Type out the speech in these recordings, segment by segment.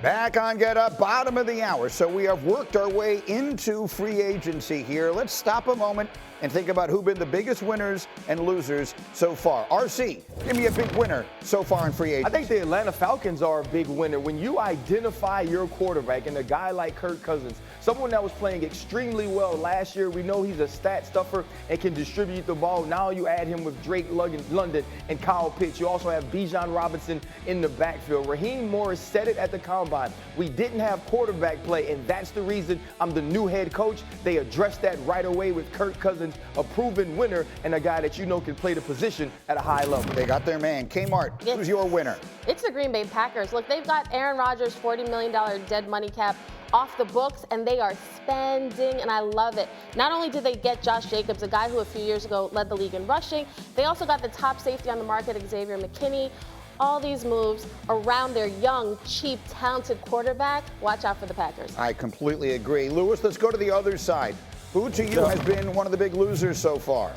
Back on Get Up, bottom of the hour. So we have worked our way into free agency here. Let's stop a moment and think about who've been the biggest winners and losers so far. RC, give me a big winner so far in free agency. I think the Atlanta Falcons are a big winner. When you identify your quarterback and a guy like Kirk Cousins, someone that was playing extremely well last year, we know he's a stat stuffer and can distribute the ball. Now you add him with Drake London and Kyle Pitts. You also have Bijan Robinson in the backfield. Raheem Morris said it at the combine. We didn't have quarterback play, and that's the reason I'm the new head coach. They addressed that right away with Kirk Cousins, a proven winner and a guy that you know can play the position at a high level. They got their man. Kmart, who's your winner? It's the Green Bay Packers. Look, they've got Aaron Rodgers' $40 million dead money cap off the books, and they are spending, and I love it. Not only did they get Josh Jacobs, a guy who a few years ago led the league in rushing, they also got the top safety on the market, Xavier McKinney. All these moves around their young, cheap, talented quarterback. Watch out for the Packers. I completely agree. Lewis, let's go to the other side. Who to you has been one of the big losers so far?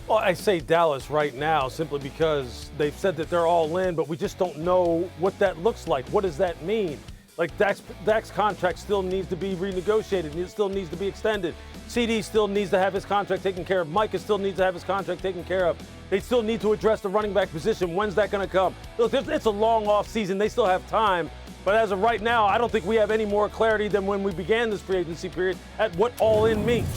Well, I say Dallas right now simply because they've said that they're all in, but we just don't know what that looks like. What does that mean? Like Dak's contract still needs to be renegotiated. It still needs to be extended. CD still needs to have his contract taken care of. Micah still needs to have his contract taken care of. They still need to address the running back position. When's that going to come? Look, it's a long off season. They still have time. But as of right now, I don't think we have any more clarity than when we began this free agency period at what all in means.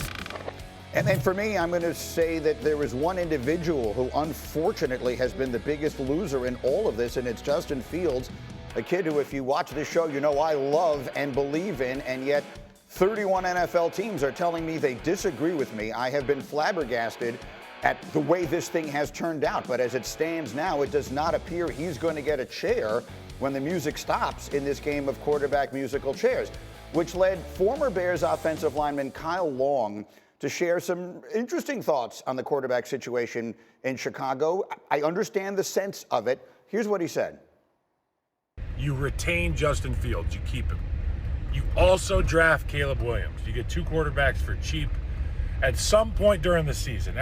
And then for me, I'm going to say that there is one individual who unfortunately has been the biggest loser in all of this, and it's Justin Fields, a kid who, if you watch this show, you know I love and believe in, and yet 31 NFL teams are telling me they disagree with me. I have been flabbergasted at the way this thing has turned out. But as it stands now, it does not appear he's going to get a chair when the music stops in this game of quarterback musical chairs, which led former Bears offensive lineman Kyle Long to share some interesting thoughts on the quarterback situation in Chicago. I understand the sense of it. Here's what he said. You retain Justin Fields, you keep him. You also draft Caleb Williams. You get two quarterbacks for cheap. At some point during the season,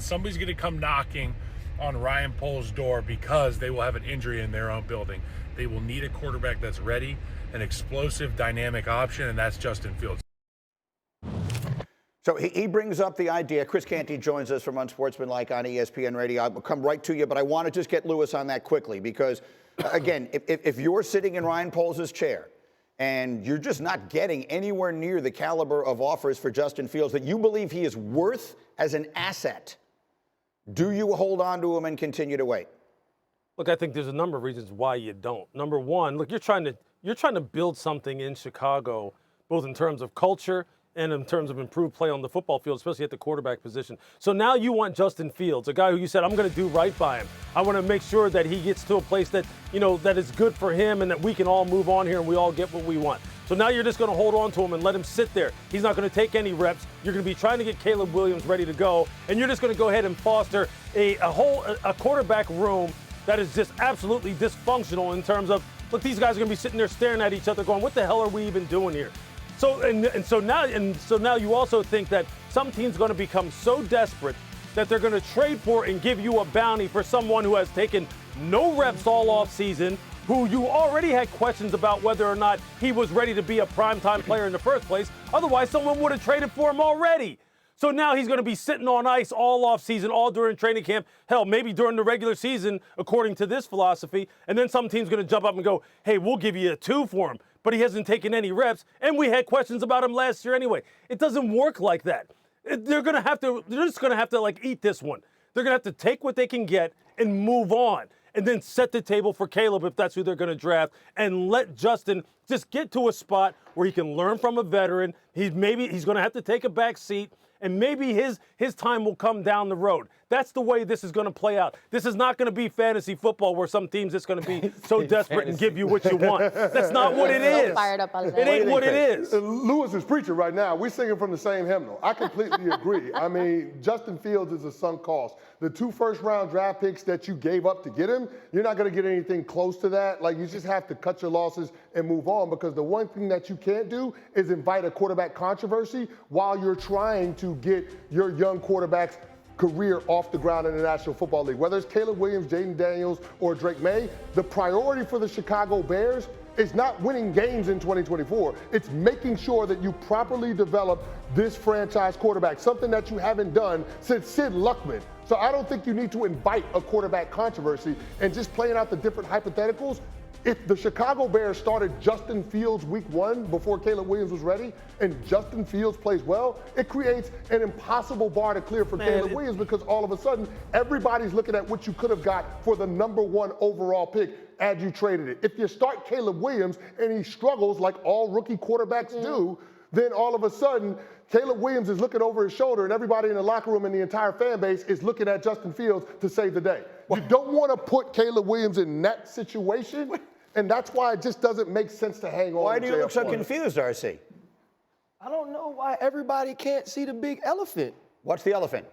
somebody's going to come knocking on Ryan Poles' door because they will have an injury in their own building. They will need a quarterback that's ready, an explosive, dynamic option, and that's Justin Fields. So he brings up the idea. Chris Canty joins us from Unsportsmanlike on ESPN Radio. I'll come right to you, but I want to just get Lewis on that quickly because, again, if you're sitting in Ryan Poles' chair and you're just not getting anywhere near the caliber of offers for Justin Fields that you believe he is worth as an asset, do you hold on to him and continue to wait? Look, I think there's a number of reasons why you don't. Number one, look, you're trying to build something in Chicago, both in terms of culture and in terms of improved play on the football field, especially at the quarterback position. So now you want Justin Fields, a guy who you said, I'm going to do right by him. I want to make sure that he gets to a place that, that is good for him and that we can all move on here and we all get what we want. So now you're just going to hold on to him and let him sit there. He's not going to take any reps. You're going to be trying to get Caleb Williams ready to go, and you're just going to go ahead and foster a quarterback room that is just absolutely dysfunctional in terms of, look, these guys are going to be sitting there staring at each other going, what the hell are we even doing here? So now you also think that some team's going to become so desperate that they're going to trade for and give you a bounty for someone who has taken no reps all off season, who you already had questions about whether or not he was ready to be a primetime player in the first place. Otherwise, someone would have traded for him already. So now he's going to be sitting on ice all off season, all during training camp, hell, maybe during the regular season, according to this philosophy. And then some team's going to jump up and go, hey, we'll give you a 2 for him. But he hasn't taken any reps, and we had questions about him last year anyway. It doesn't work like that. They're just going to have to like eat this one. They're going to have to take what they can get and move on, and then set the table for Caleb if that's who they're going to draft, and let Justin just get to a spot where he can learn from a veteran. He's going to have to take a back seat, and maybe his time will come down the road. That's the way this is going to play out. This is not going to be fantasy football where some teams it's going to be so desperate and give you what you want. That's not what it is. Fired up on that. It ain't what it is. Lewis is preaching right now. We're singing from the same hymnal. I completely agree. I mean, Justin Fields is a sunk cost. The 2 first-round draft picks that you gave up to get him, you're not going to get anything close to that. Like, you just have to cut your losses and move on, because the one thing that you can't do is invite a quarterback controversy while you're trying to get your young quarterbacks career off the ground in the National Football League. Whether it's Caleb Williams, Jaden Daniels, or Drake May, the priority for the Chicago Bears is not winning games in 2024. It's making sure that you properly develop this franchise quarterback, something that you haven't done since Sid Luckman. So I don't think you need to invite a quarterback controversy and just playing out the different hypotheticals. If the Chicago Bears started Justin Fields week 1 before Caleb Williams was ready, and Justin Fields plays well, it creates an impossible bar to clear for Caleb Williams, because all of a sudden, everybody's looking at what you could have got for the #1 overall pick as you traded it. If you start Caleb Williams and he struggles like all rookie quarterbacks do, then all of a sudden, Caleb Williams is looking over his shoulder, and everybody in the locker room and the entire fan base is looking at Justin Fields to save the day. You don't want to put Caleb Williams in that situation, and that's why it just doesn't make sense to hang on. Why do you look so JF1. confused, RC? I don't know why everybody can't see the big elephant. What's the elephant?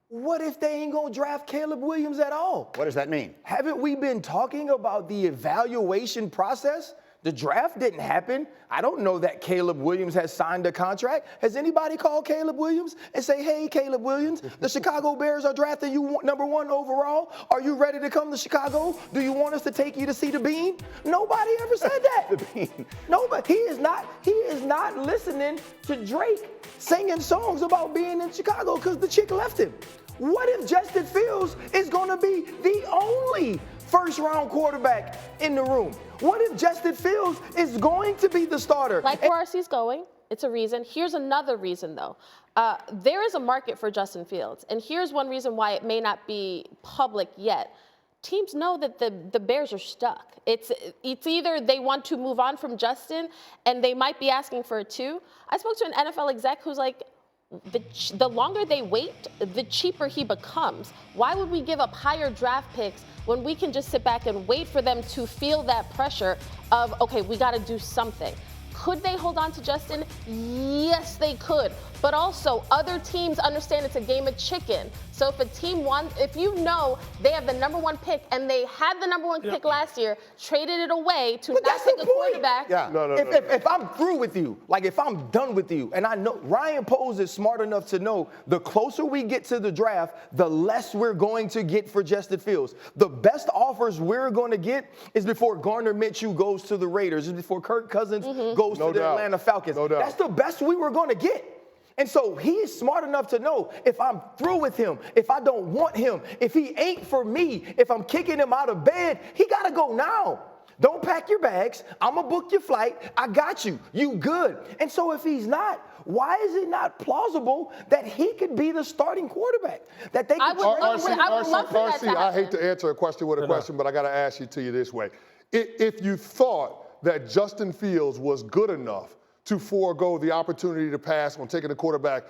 What if they ain't gonna draft Caleb Williams at all? What does that mean? Haven't we been talking about the evaluation process? The draft didn't happen. I don't know that Caleb Williams has signed a contract. Has anybody called Caleb Williams and say, hey, Caleb Williams, the Chicago Bears are drafting you #1 overall. Are you ready to come to Chicago? Do you want us to take you to see the bean? Nobody ever said that. The bean. Nobody. He is not listening to Drake singing songs about being in Chicago because the chick left him. What if Justin Fields is going to be the only first-round quarterback in the room? What if Justin Fields is going to be the starter? Like where RC's going, it's a reason. Here's another reason, though. There is a market for Justin Fields, and here's one reason why it may not be public yet. Teams know that the Bears are stuck. It's either they want to move on from Justin, and they might be asking for a 2. I spoke to an NFL exec who's like, the longer they wait, the cheaper he becomes. Why would we give up higher draft picks when we can just sit back and wait for them to feel that pressure of, okay, we got to do something? Could they hold on to Justin? Yes, they could. But also, other teams understand it's a game of chicken. So if a team wants, if you know they have the #1 pick and they had the #1 pick last year, traded it away to not take a quarterback. Yeah. If I'm through with you, like if I'm done with you, and I know Ryan Poles is smart enough to know the closer we get to the draft, the less we're going to get for Justin Fields. The best offers we're going to get is before Gardner Minshew goes to the Raiders, is before Kirk Cousins goes to the Atlanta Falcons. No doubt. That's the best we were going to get. And so he's smart enough to know if I'm through with him, if I don't want him, if he ain't for me, if I'm kicking him out of bed, he got to go now. Don't pack your bags. I'm going to book your flight. I got you. You good. And so if he's not, why is it not plausible that he could be the starting quarterback? That they could I would love for that to I hate happen. to answer a question with a question, but I got to ask you to you this way. If you thought that Justin Fields was good enough to forego the opportunity to pass on taking a quarterback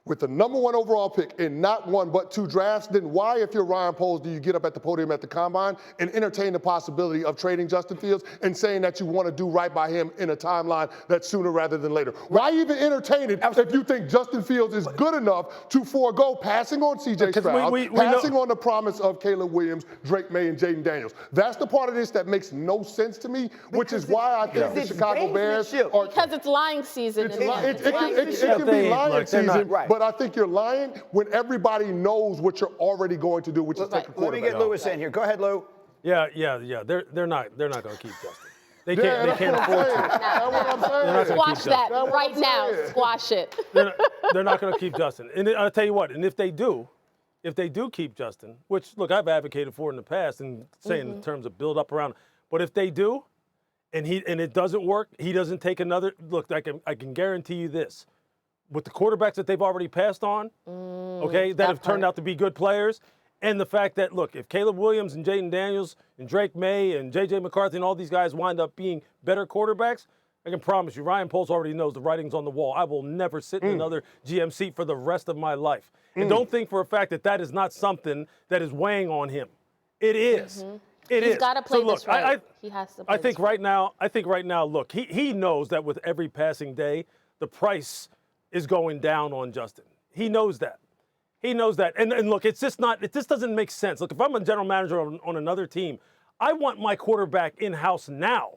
with the #1 overall pick in not 1 but 2 drafts, then why, if you're Ryan Poles, do you get up at the podium at the Combine and entertain the possibility of trading Justin Fields and saying that you want to do right by him in a timeline that's sooner rather than later? Why even entertain it if you think Justin Fields is good enough to forego passing on C.J. Stroud, passing on the promise of Caleb Williams, Drake May, and Jaden Daniels? That's the part of this that makes no sense to me, which is why I think the Chicago Bears are... Because it's lying season. It can be lying season, but I think you're lying when everybody knows what you're already going to do, which is take a quarterback. Let me get Lewis in here. Go ahead, Lou. Yeah. They're not going to keep Justin. They can't afford to. That's what I'm saying. Squash that right now. Squash it. They're not going to keep Justin. And I'll tell you what. And if they do keep Justin, which look I've advocated for in the past and saying in terms of build up around, but if they do, and it doesn't work, he doesn't take another look. I can guarantee you this. With the quarterbacks that they've already passed on, that have turned out to be good players, and the fact that, look, if Caleb Williams and Jaden Daniels and Drake May and J.J. McCarthy and all these guys wind up being better quarterbacks, I can promise you, Ryan Poles already knows the writing's on the wall. I will never sit in another GM seat for the rest of my life. And don't think for a fact that is not something that is weighing on him. It is. He's got to play this right. He has to play I think right now, look, he knows that with every passing day, the price is going down on Justin. He knows that. And look, it just doesn't make sense. Look, if I'm a general manager on another team, I want my quarterback in-house now.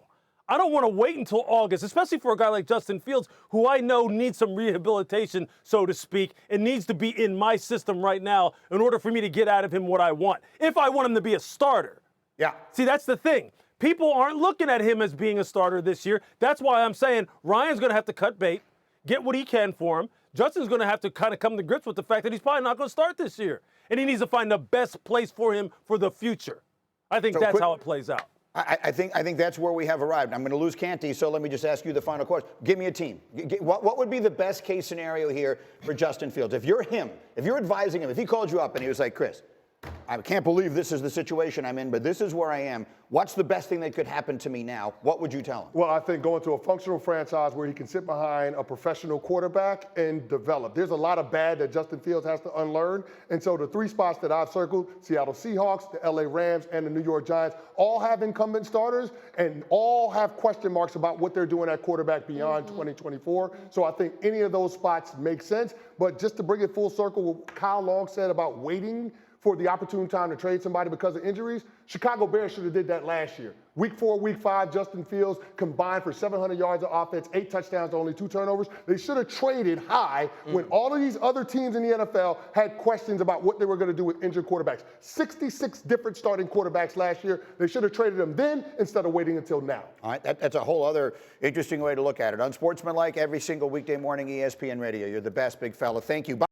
I don't want to wait until August, especially for a guy like Justin Fields, who I know needs some rehabilitation, so to speak, and needs to be in my system right now in order for me to get out of him what I want, if I want him to be a starter. Yeah. See, that's the thing. People aren't looking at him as being a starter this year. That's why I'm saying Ryan's going to have to cut bait, get what he can for him. Justin's going to have to kind of come to grips with the fact that he's probably not going to start this year. And he needs to find the best place for him for the future. I think that's how it plays out. I think that's where we have arrived. I'm going to lose Canty, so let me just ask you the final question. Give me a team. What would be the best case scenario here for Justin Fields? If you're him, if you're advising him, if he called you up and he was like, Chris, I can't believe this is the situation I'm in, but this is where I am. What's the best thing that could happen to me now? What would you tell him? Well, I think going to a functional franchise where he can sit behind a professional quarterback and develop. There's a lot of bad that Justin Fields has to unlearn. And so the 3 spots that I've circled, Seattle Seahawks, the LA Rams, and the New York Giants, all have incumbent starters and all have question marks about what they're doing at quarterback beyond 2024. So I think any of those spots make sense. But just to bring it full circle, what Kyle Long said about waiting for the opportune time to trade somebody because of injuries, Chicago Bears should have did that last year. Week 4, Week 5, Justin Fields combined for 700 yards of offense, 8 touchdowns, only 2 turnovers. They should have traded high when all of these other teams in the NFL had questions about what they were going to do with injured quarterbacks. 66 different starting quarterbacks last year. They should have traded them then instead of waiting until now. All right, that's a whole other interesting way to look at it. Unsportsmanlike every single weekday morning, ESPN Radio. You're the best, big fella. Thank you.